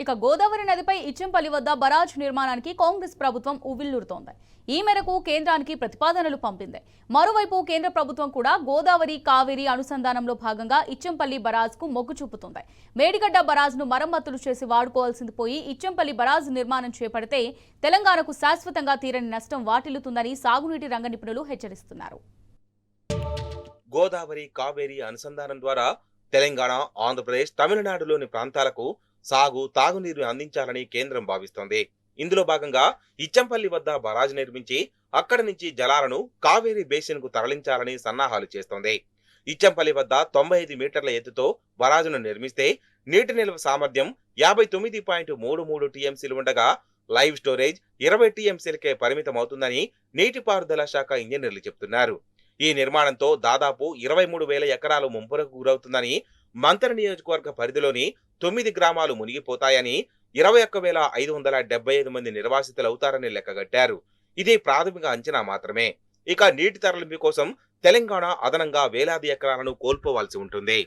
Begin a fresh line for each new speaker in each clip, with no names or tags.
ఇక గోదావరి నదిపై ఇచ్చంపల్లి వద్ద బరాజ్ నిర్మాణానికి కాంగ్రెస్ ప్రభుత్వం ఉవ్విళ్లూరుతోంది. ఈ మేరకు కేంద్రానికి ప్రతిపాదనలు పంపింది. మరోవైపు కేంద్ర ప్రభుత్వం కూడా గోదావరి కావేరి అనుసంధానంలో భాగంగా ఇచ్చంపల్లి బరాజ్కు మొగ్గు చూపుతోంది. మేడిగడ్డ బరాజ్ను మరమ్మతులు చేసి వాడుకోవాల్సింది పోయి ఇచ్చంపల్లి బరాజ్ నిర్మాణం చేపడితే తెలంగాణకు శాశ్వతంగా తీరని నష్టం వాటిల్లుతుందని సాగునీటి రంగ నిపుణులు హెచ్చరిస్తున్నారు.
గోదావరి కావేరి అనుసంధానం ద్వారా తెలంగాణ, ఆంధ్రప్రదేశ్, తమిళనాడులోని ప్రాంతాలకు సాగు, తాగునీరు అందించాలని కేంద్రం భావిస్తోంది. ఇందులో భాగంగా ఇచ్చంపల్లి వద్ద బరాజ్ నిర్మించి అక్కడి నుంచి జలాలను కావేరీ బేసిన్ కు తరలించాలని సన్నాహాలు చేస్తోంది. ఇచ్చంపల్లి వద్ద 95 మీటర్ల ఎత్తుతో బరాజును నిర్మిస్తే నీటి నిల్వ సామర్థ్యం 59.33 టీఎంసీలు ఉండగా లైవ్ స్టోరేజ్ 20 టీఎంసీలకే పరిమితమవుతుందని నీటిపారుదల శాఖ ఇంజనీర్లు చెబుతున్నారు. ఈ నిర్మాణంతో దాదాపు 23,000 ఎకరాలు ముంపునకు గురవుతుందని, మంతర నియోజకవర్గ పరిధిలోని 9 గ్రామాలు మునిగిపోతాయని, 21,575 మంది నిర్వాసితులవుతారని లెక్కగట్టారు. ఇది ప్రాథమిక అంచనా మాత్రమే. ఇక నీటి తరలింపు కోసం తెలంగాణ అదనంగా వేలాది ఎకరాలను కోల్పోవాల్సి ఉంటుంది.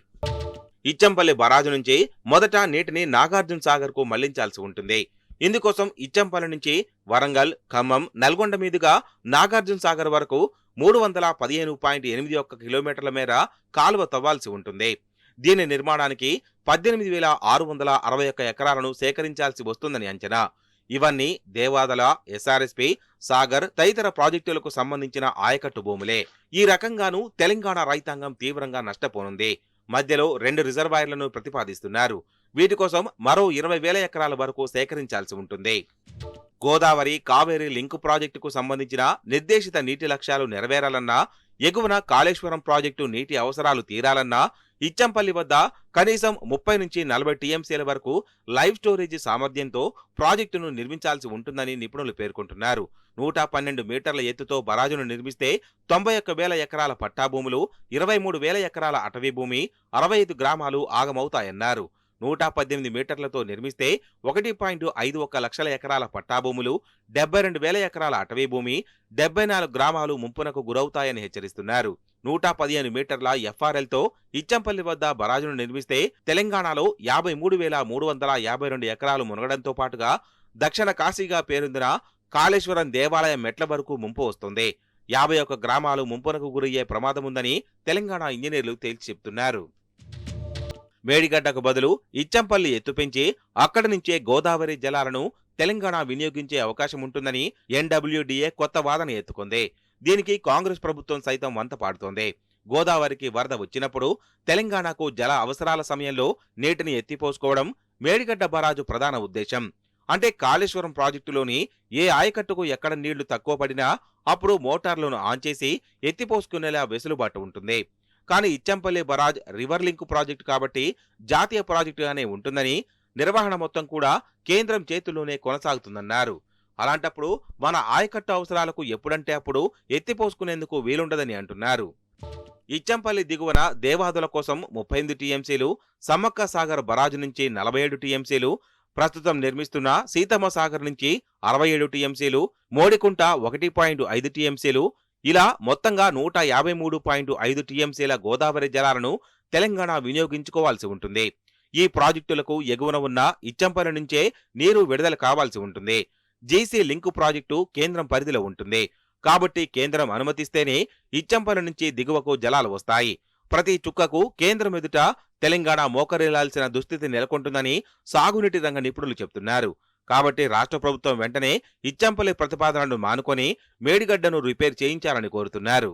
ఇచ్చంపల్లి బరాజు నుంచి మొదట నీటిని నాగార్జున సాగర్ కు మళ్లించాల్సి ఉంటుంది. ఇందుకోసం ఇచ్చంపల్లి నుంచి వరంగల్, ఖమ్మం, నల్గొండ మీదుగా నాగార్జున సాగర్ వరకు 315.81 కిలోమీటర్ల మేర కాలువ తవ్వాల్సి ఉంటుంది. దీని నిర్మాణానికి 18,661 ఎకరాలను సేకరించాల్సి వస్తుందని అంచనా. ఇవన్నీ దేవాదల, ఎస్ఆర్ఎస్పి, సాగర్ తదితర ప్రాజెక్టులకు సంబంధించిన ఆయకట్టు భూములే. ఈ రకంగానూ తెలంగాణ రైతాంగం తీవ్రంగా నష్టపోనుంది. మధ్యలో 2 రిజర్వాయర్లను ప్రతిపాదిస్తున్నారు. వీటి కోసం మరో 20,000 ఎకరాల వరకు సేకరించాల్సి ఉంటుంది. గోదావరి, కావేరీ లింకు ప్రాజెక్టుకు సంబంధించిన నిర్దేశిత నీటి లక్ష్యాలు నెరవేరాలన్నా, ఎగువన కాళేశ్వరం ప్రాజెక్టు నీటి అవసరాలు తీరాలన్నా ఇచ్చంపల్లి వద్ద కనీసం 30 నుంచి 40 టీఎంసీల వరకు లైవ్ స్టోరేజీ సామర్థ్యంతో ప్రాజెక్టును నిర్మించాల్సి ఉంటుందని నిపుణులు పేర్కొంటున్నారు. 112 మీటర్ల ఎత్తుతో బరాజును నిర్మిస్తే 91,000 ఎకరాల పట్టాభూములు, 23,000 ఎకరాల అటవీ భూమి, 65 గ్రామాలు ఆగమవుతాయన్నారు. 118 మీటర్లతో నిర్మిస్తే 1.51 లక్షల ఎకరాల పట్టాభూములు, 72,000 ఎకరాల అటవీ భూమి, 74 గ్రామాలు ముంపునకు గురవుతాయని హెచ్చరిస్తున్నారు. 115 మీటర్ల ఎఫ్ఆర్ఎల్తో ఇచ్చంపల్లి వద్ద బరాజును నిర్మిస్తే తెలంగాణలో 53,352 ఎకరాలు మునగడంతో పాటుగా దక్షిణ కాశీగా పేరొందిన కాళేశ్వరం దేవాలయం మెట్ల వరకు ముంపు వస్తుంది. 51 గ్రామాలు ముంపునకు గురయ్యే ప్రమాదముందని తెలంగాణ ఇంజనీర్లు తేల్చి చెబుతున్నారు. మేడిగడ్డకు బదులు ఇచ్చంపల్లి ఎత్తు పెంచి అక్కడి నుంచే గోదావరి జలాలను తెలంగాణ వినియోగించే అవకాశం ఉంటుందని ఎన్డబ్ల్యూడీఏ కొత్త వాదన ఎత్తుకుంది. దీనికి కాంగ్రెస్ ప్రభుత్వం సైతం వంత పాడుతోంది. గోదావరికి వరద వచ్చినప్పుడు తెలంగాణకు జల అవసరాల సమయంలో నీటిని ఎత్తిపోసుకోవడం మేడిగడ్డ బరాజు ప్రధాన ఉద్దేశం. అంటే కాళేశ్వరం ప్రాజెక్టులోని ఏ ఆయకట్టుకు ఎక్కడ నీళ్లు తక్కువ పడినా అప్పుడు మోటార్లను ఆన్ చేసి ఎత్తిపోసుకునేలా వెసులుబాటు ఉంటుంది. కానీ Ichampalli barrage river link project కాబట్టి జాతీయ ప్రాజెక్టుగానే ఉంటుందని, నిర్వహణ మొత్తం కూడా కేంద్రం చేతుల్లోనే కొనసాగుతుందన్నారు. అలాంటప్పుడు మన ఆయకట్టు అవసరాలకు ఎప్పుడంటే అప్పుడు ఎత్తిపోసుకునేందుకు వీలుండదని అంటున్నారు. ఇచ్చంపల్లి దిగువన దేవాదుల కోసం 38 టీఎంసీలు, సమ్మక్క సాగర్ బరాజు నుంచి 47 టీఎంసీలు, ప్రస్తుతం నిర్మిస్తున్న సీతమ్మ సాగర్ నుంచి 67 టీఎంసీలు, మోడికుంట 1.5 టీఎంసీలు, ఇలా మొత్తంగా 153.5 టీఎంసీల గోదావరి జలాలను తెలంగాణ వినియోగించుకోవాల్సి ఉంటుంది. ఈ ప్రాజెక్టులకు ఎగువన ఉన్న ఇచ్చంపల్లి నుంచే నీరు విడుదల కావాల్సి ఉంటుంది. జీసీ లింకు ప్రాజెక్టు కేంద్రం పరిధిలో ఉంటుంది. కాబట్టి కేంద్రం అనుమతిస్తేనే ఇచ్చంపల్లి నుంచి దిగువకు జలాలు వస్తాయి. ప్రతి చుక్కకు కేంద్రం ఎదుట తెలంగాణ మోకరిల్లాల్సిన దుస్థితి నెలకొంటుందని సాగునీటి రంగ నిపుణులు చెబుతున్నారు. కాబట్టి రాష్ట్ర ప్రభుత్వం వెంటనే ఇచ్చంపల్లి ప్రతిపాదనను మానుకొని మేడిగడ్డను రిపేర్ చేయించాలని కోరుతున్నారు.